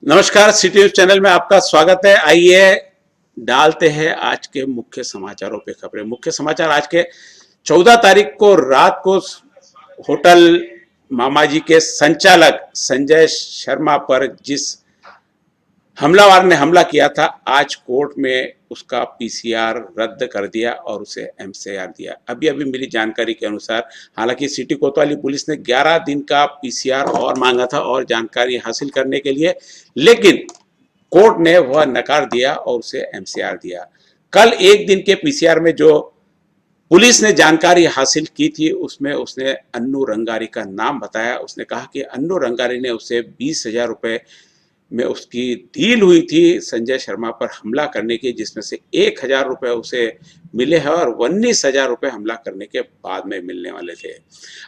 नमस्कार, city news channel में आपका स्वागत है। आइए डालते हैं आज के मुख्य समाचारों पे खबरें। मुख्य समाचार आज के 14 तारीख को रात को होटल मामाजी के संचालक संजय शर्मा पर जिस हमलावर ने हमला किया था, आज कोर्ट में उसका पीसीआर रद्द कर दिया और उसे एमसीआर दिया। अभी अभी मिली जानकारी के अनुसार, हालांकि सिटी कोतवाली पुलिस ने 11 दिन का पीसीआर और मांगा था और जानकारी हासिल करने के लिए, लेकिन कोर्ट ने वह नकार दिया और उसे एमसीआर दिया। कल एक दिन के पीसीआर में जो पुलिस ने जानकारी हासिल की थी, उसमें उसने अन्नू रंगारी का नाम बताया। उसने कहा कि अन्नू रंगारी ने उसे 20,000 रुपए में उसकी डील हुई थी संजय शर्मा पर हमला करने की, जिसमें से 1,000 रुपए उसे मिले हैं और 19,000 रुपए हमला करने के बाद में मिलने वाले थे।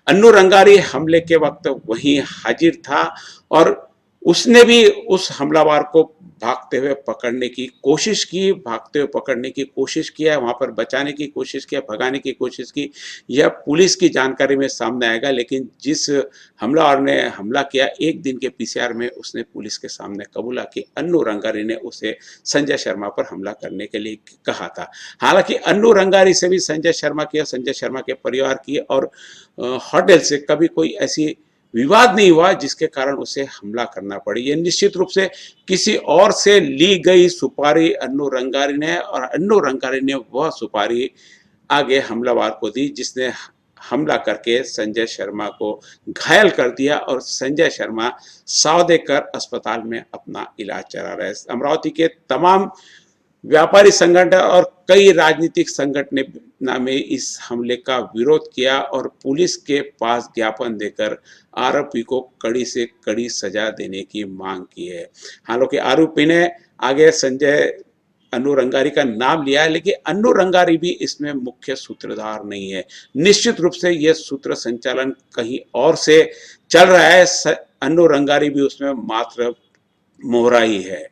अन्नू रंगारी हमले के वक्त वहीं हाजिर था और उसने भी उस हमलावर को भागते हुए पकड़ने की कोशिश की, भागते हुए पकड़ने की कोशिश किया, वहां पर बचाने की कोशिश किया, भगाने की कोशिश की। यह पुलिस की जानकारी में सामने आएगा, लेकिन जिस हमलावर ने हमला किया, एक दिन के पीसीआर में उसने पुलिस के सामने कबूला कि अन्नू रंगारी ने उसे संजय शर्मा पर हमला करने के लिए कहा था। हालांकि अन्नू रंगारी से भी संजय शर्मा की और संजय शर्मा के परिवार की और होटल से कभी कोई ऐसी विवाद नहीं हुआ जिसके कारण उसे हमला करना पड़ी। ये निश्चित रूप से किसी और से ली गई सुपारी अन्नू रंगारी ने, और अन्नू रंगारी ने वह सुपारी आगे हमलावर को दी जिसने हमला करके संजय शर्मा को घायल कर दिया और संजय शर्मा सावदेकर अस्पताल में अपना इलाज चला रहे। अमरावती के तमाम व्यापारी संगठन और कई राजनीतिक संगठनों में इस हमले का विरोध किया और पुलिस के पास ज्ञापन देकर आरोपी को कड़ी से कड़ी सजा देने की मांग की है। हालांकि आरोपी ने आगे संजय अन्नू रंगारी का नाम लिया है, लेकिन अन्नू रंगारी भी इसमें मुख्य सूत्रधार नहीं है। निश्चित रूप से यह सूत्र संचालन कहीं और से चल रहा है। अन्नू रंगारी भी उसमें मात्र मोहरा ही है।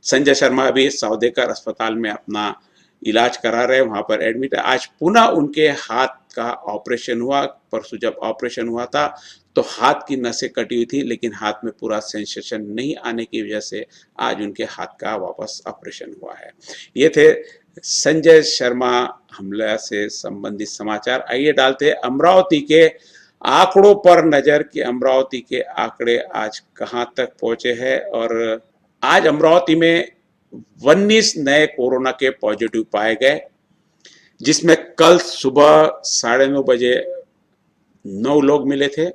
संजय शर्मा भी सावदेकर अस्पताल में अपना इलाज करा रहे, वहां पर एडमिट है। आज पुनः उनके हाथ का ऑपरेशन हुआ। परसों जब ऑपरेशन हुआ था तो हाथ की नसें कटी हुई थी, लेकिन हाथ में पूरा सेंसेशन नहीं आने की वजह से आज उनके हाथ का वापस ऑपरेशन हुआ है। ये थे संजय शर्मा हमला से संबंधित समाचार। आइए डालते हैं अमरावती के आंकड़ों पर नजर कि अमरावती के आंकड़े आज कहां तक पहुंचे हैं। और आज अमरावती में 19 नए कोरोना के पॉजिटिव पाए गए, जिसमें कल सुबह 9:30 बजे 9 लोग मिले थे,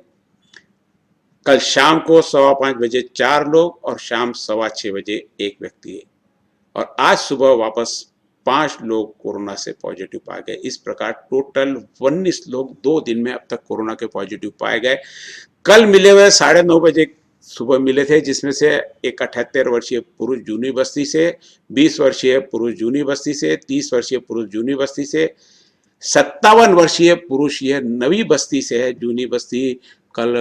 कल शाम को 5:15 बजे 4 लोग और शाम 6:15 बजे 1 व्यक्ति, और आज सुबह वापस 5 लोग कोरोना से पॉजिटिव पाए गए। इस प्रकार टोटल 19 लोग 2 दिन में अब तक कोरोना के पॉजिटिव पाए गए। कल मिले हुए 9:30 बजे सुबह मिले थे, जिसमें से एक 78 वर्षीय पुरुष जूनी बस्ती से, 20 वर्षीय पुरुष जूनी बस्ती से, 30 वर्षीय पुरुष जूनी बस्ती से, 57 वर्षीय पुरुष यह नवी बस्ती से है। जूनी बस्ती कल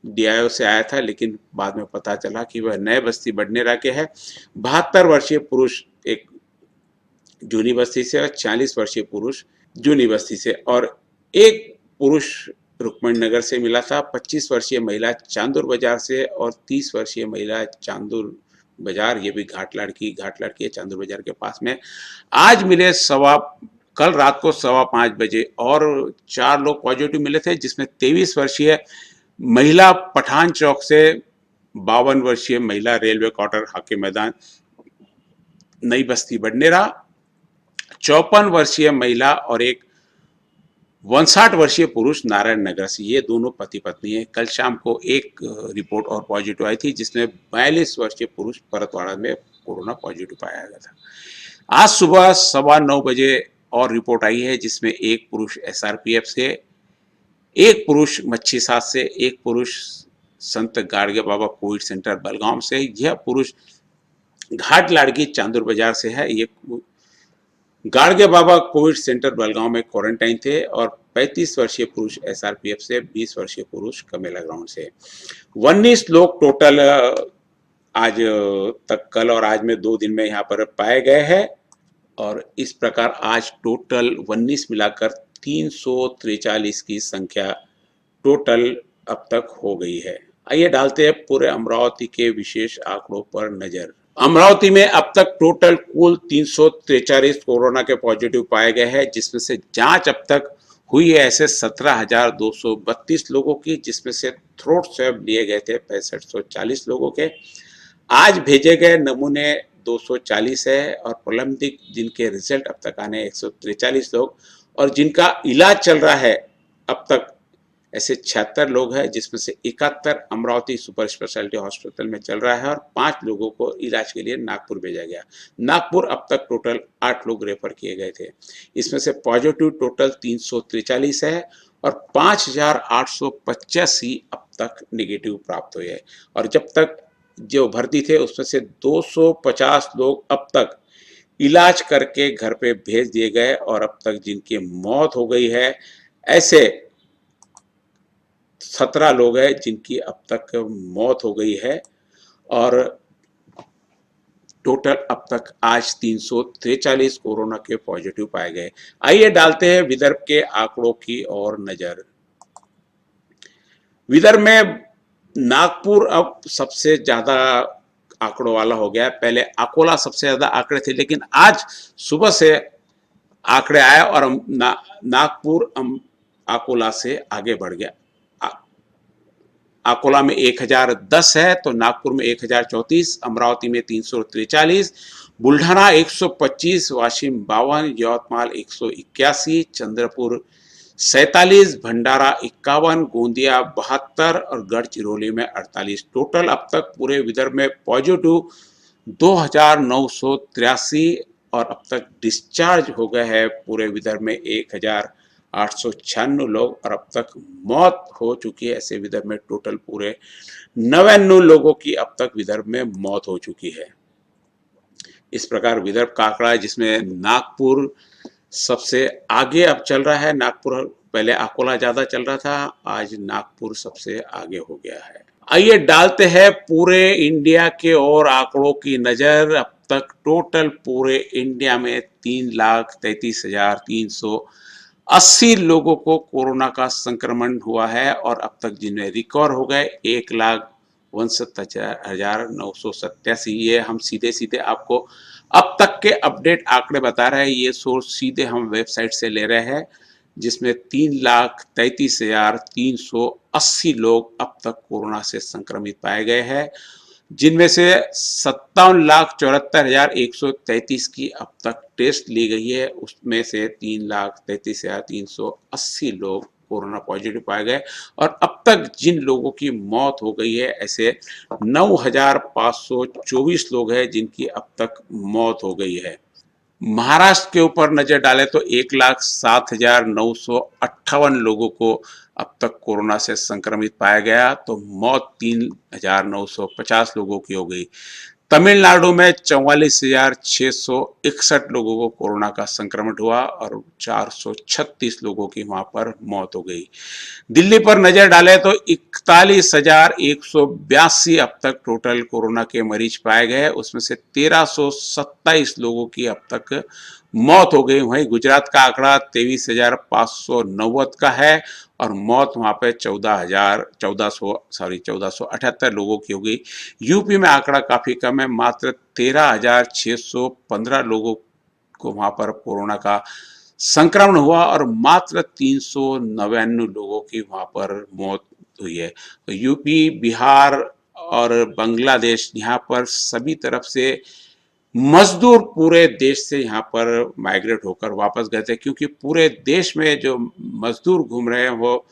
डीआईओ से आया था, लेकिन बाद में पता चला कि वह नए बस्ती बडनेरा के है। 72 वर्षीय पुरुष एक जूनी बस्ती से और 40 वर्षीय पुरुष जूनी बस्ती से, और एक पुरुष रुक्मणी नगर से मिला था। 25 वर्षीय महिला चांदूर बाजार से और 30 वर्षीय महिला चांदूर बाजार, ये भी घाट लड़की है चांदूर बाजार के पास में। आज मिले कल रात को 5:15 बजे और 4 लोग पॉजिटिव मिले थे, जिसमें 23 वर्षीय महिला पठान चौक से, 52 वर्षीय महिला रेलवे क्वार्टर हाके मैदान नई बस्ती बडनेरा, 54 वर्षीय महिला और एक 59 वर्षीय पुरुष नारायण नगर से, ये दोनों पति पत्नी है। कल शाम को एक रिपोर्ट और पॉजिटिव आई थी, जिसमें 42 वर्षीय पुरुष परतवाड़ा में कोरोना पॉजिटिव पाया गया था। आज सुबह 9:15 बजे और रिपोर्ट आई है, जिसमें एक पुरुष एसआरपीएफ से, एक पुरुष मच्छी साथ से, एक पुरुष संत गाड़गे बाबा कोविड सेंटर बलगाम से, यह पुरुष घाट लाड़की चांदूर बाजार से है। ये गाड़गे बाबा कोविड सेंटर बलगांव में क्वारंटाइन थे, और 35 वर्षीय पुरुष एसआरपीएफ से, 20 वर्षीय पुरुष कमेला ग्राउंड से। 19 लोग टोटल आज तक, कल और आज में 2 दिन में यहाँ पर पाए गए हैं, और इस प्रकार आज टोटल 19 मिलाकर 343 की संख्या टोटल अब तक हो गई है। आइए डालते हैं पूरे अमरावती के विशेष आंकड़ों पर नजर। अमरावती में अब तक टोटल कुल 343 कोरोना के पॉजिटिव पाए गए हैं, जिसमें से जांच अब तक हुई है ऐसे 17,232 लोगों की, जिसमें से थ्रोट स्वैब लिए गए थे 6540 लोगों के। आज भेजे गए नमूने 240 है और प्रलंबित जिनके रिजल्ट अब तक आने 143 लोग, और जिनका इलाज चल रहा है अब तक ऐसे 76 लोग हैं, जिसमें से 71 अमरावती सुपर स्पेशलिटी हॉस्पिटल में चल रहा है और 5 लोगों को इलाज के लिए नागपुर भेजा गया। नागपुर अब तक टोटल 8 लोग रेफर किए गए थे। इसमें से पॉजिटिव टोटल 343 है और 5,885 अब तक निगेटिव प्राप्त हुए हैं। और जब तक जो भर्ती थे उसमें से 250 लोग अब तक इलाज करके घर पे भेज दिए गए और अब तक जिनकी मौत हो गई है ऐसे 17 लोग हैं जिनकी अब तक मौत हो गई है। और टोटल अब तक आज 343 कोरोना के पॉजिटिव पाए गए। आइए डालते हैं विदर्भ के आंकड़ों की ओर नजर। विदर्भ में नागपुर अब सबसे ज्यादा आंकड़ों वाला हो गया। पहले अकोला सबसे ज्यादा आंकड़े थे, लेकिन आज सुबह से आंकड़े आए और नागपुर अकोला से आगे बढ़ गया। अकोला में 1010 है तो नागपुर में 1034, अमरावती में 343, बुल्ढाना 125, वाशिम 52, यवतमाल 181, चंद्रपुर 47, भंडारा 51, गोंदिया 72 और गढ़चिरौली में 48। टोटल अब तक पूरे विदर्भ में पॉजिटिव 2,983 और अब तक डिस्चार्ज हो गए हैं पूरे विदर्भ में 1,896 लोग और अब तक मौत हो चुकी है। ऐसे विदर्भ में टोटल पूरे 99 लोगों की अब तक विदर्भ में मौत हो चुकी है। इस प्रकार विदर्भ का आंकड़ा है, जिसमें नागपुर सबसे आगे अब चल रहा है। नागपुर पहले अकोला ज्यादा चल रहा था, आज नागपुर सबसे आगे हो गया है। आइए डालते हैं पूरे इंडिया के और आंकड़ों की नजर। अब तक टोटल पूरे इंडिया में 3,33,380 लोगों को कोरोना का संक्रमण हुआ है और अब तक जिनमें रिकवर हो गए 1,69,987। ये हम सीधे सीधे आपको अब तक के अपडेट आंकड़े बता रहे हैं। ये सोर्स सीधे हम वेबसाइट से ले रहे हैं, जिसमें 3,33,380 लोग अब तक कोरोना से संक्रमित पाए गए हैं, जिनमें से 57,74,133 की अब तक टेस्ट ली गई है। उसमें से 3,33,380 लोग कोरोना पॉजिटिव पाए गए और अब तक जिन लोगों की मौत हो गई है ऐसे 9,524 लोग हैं जिनकी अब तक मौत हो गई है। महाराष्ट्र के ऊपर नजर डालें तो 1,07,958 लोगों को अब तक कोरोना से संक्रमित पाया गया, तो मौत 3,950 लोगों की हो गई। तमिलनाडु में 44,661 लोगों को कोरोना का संक्रमण हुआ और 436 लोगों की वहां पर मौत हो गई। दिल्ली पर नजर डालें तो 41,182 अब तक टोटल कोरोना के मरीज पाए गए, उसमें से 1,327 लोगों की अब तक मौत हो गई। वहीं गुजरात का आंकड़ा 23,590 का है और मौत वहां पे 1478 लोगों की हो गई। यूपी में आंकड़ा काफी कम है, मात्र 13,615 लोगों को वहां पर कोरोना का संक्रमण हुआ और मात्र 399 लोगों की वहां पर मौत हुई है। तो यूपी, बिहार और बांग्लादेश, यहाँ पर सभी तरफ से मजदूर पूरे देश से यहाँ पर माइग्रेट होकर वापस गए थे, क्योंकि पूरे देश में जो मजदूर घूम रहे हैं वो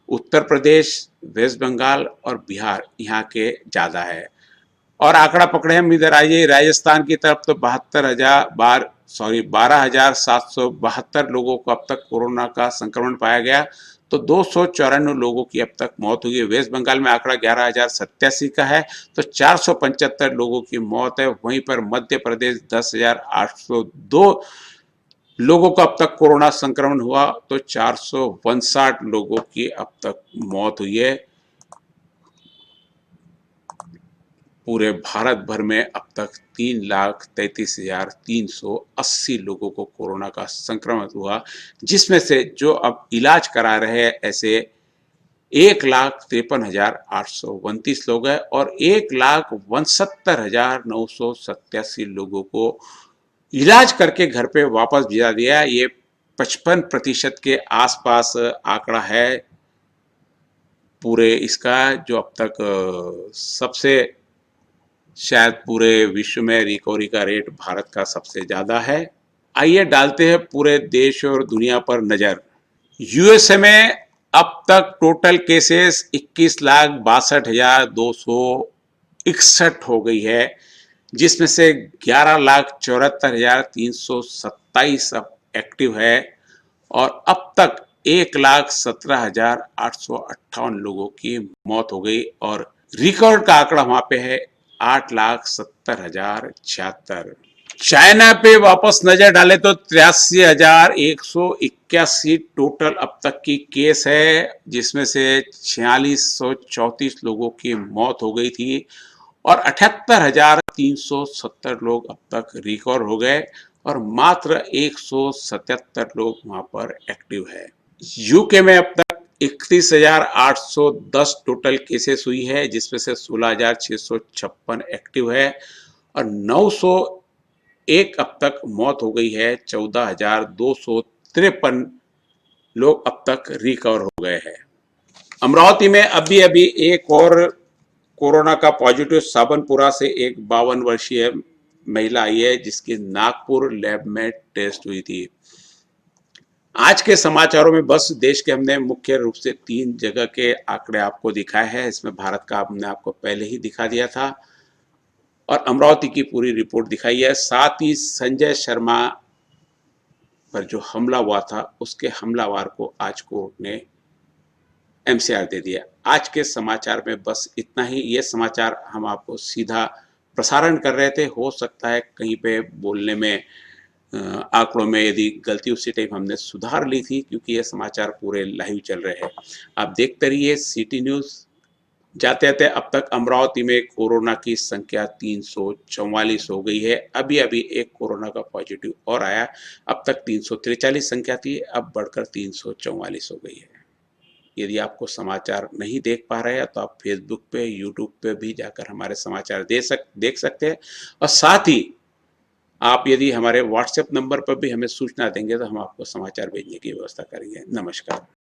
उत्तर प्रदेश, वेस्ट बंगाल और बिहार यहाँ के ज्यादा है। और आंकड़ा पकड़े हम इधर आइए राजस्थान की तरफ, तो 12,772 लोगों को अब तक कोरोना का संक्रमण पाया गया, तो 294 लोगों की अब तक मौत हुई है। वेस्ट बंगाल में आंकड़ा 11,087 का है, तो 475 लोगों की मौत है। वहीं पर मध्य प्रदेश 10,802 लोगों को अब तक कोरोना संक्रमण हुआ, तो 459 लोगों की अब तक मौत हुई है। पूरे भारत भर में अब तक 3,33,380 लोगों को कोरोना का संक्रमण हुआ, जिसमें से जो अब इलाज करा रहे हैं ऐसे 1,53,829 लोग हैं और 1,69,987 लोगों को इलाज करके घर पे वापस भेजा दिया। ये 55% के आसपास आंकड़ा है पूरे इसका, जो अब तक सबसे शायद पूरे विश्व में रिकवरी का रेट भारत का सबसे ज्यादा है। आइए डालते हैं पूरे देश और दुनिया पर नजर। यूएसए में अब तक टोटल केसेस 21,62,261 हो गई है, जिसमें से 11,74,327 अब एक्टिव है और अब तक 1,17,858 लोगों की मौत हो गई और रिकॉर्ड का आंकड़ा वहां पे है 8,70,076। चाइना पे वापस नजर डाले तो 83,181 टोटल अब तक की केस है, जिसमें से 4,634 लोगों की मौत हो गई थी और 78,370 लोग अब तक रिकवर हो गए और मात्र 177 लोग वहां पर एक्टिव है। यूके में अब तक 31,810 टोटल केसेस हुई है, जिसमें से 16,656 एक्टिव है और 901 अब तक मौत हो गई है। 14,253 लोग अब तक रिकवर हो गए हैं। अमरावती में अभी अभी एक और कोरोना का पॉजिटिव साबनपुरा से एक 52 वर्षीय महिला आई है, जिसकी नागपुर लैब में टेस्ट हुई थी। आज के समाचारों में बस देश के हमने मुख्य रूप से 3 जगह के आंकड़े आपको दिखाए हैं। इसमें भारत का हमने आपको पहले ही दिखा दिया था और अमरावती की पूरी रिपोर्ट दिखाई है। साथ ही संजय शर्मा पर जो हमला हुआ था, उसके हमलावर को आज कोर्ट ने एमसीआर दे दिया। आज के समाचार में बस इतना ही। ये समाचार हम आपको सीधा प्रसारण कर रहे थे। हो सकता है कहीं पे बोलने में आंकड़ों में यदि गलती उसी टाइम हमने सुधार ली थी, क्योंकि ये समाचार पूरे लाइव चल रहे हैं। आप देखते रहिए सिटी न्यूज। जाते जाते अब तक अमरावती में कोरोना की संख्या 344 हो गई है। अभी अभी एक कोरोना का पॉजिटिव और आया। अब तक 343 संख्या थी, अब बढ़कर 344 हो गई है। यदि आपको समाचार नहीं देख पा रहे हैं तो आप फेसबुक पे, यूट्यूब पे भी जाकर हमारे समाचार देख सकते हैं और साथ ही आप यदि हमारे व्हाट्सएप नंबर पर भी हमें सूचना देंगे तो हम आपको समाचार भेजने की व्यवस्था करेंगे। नमस्कार।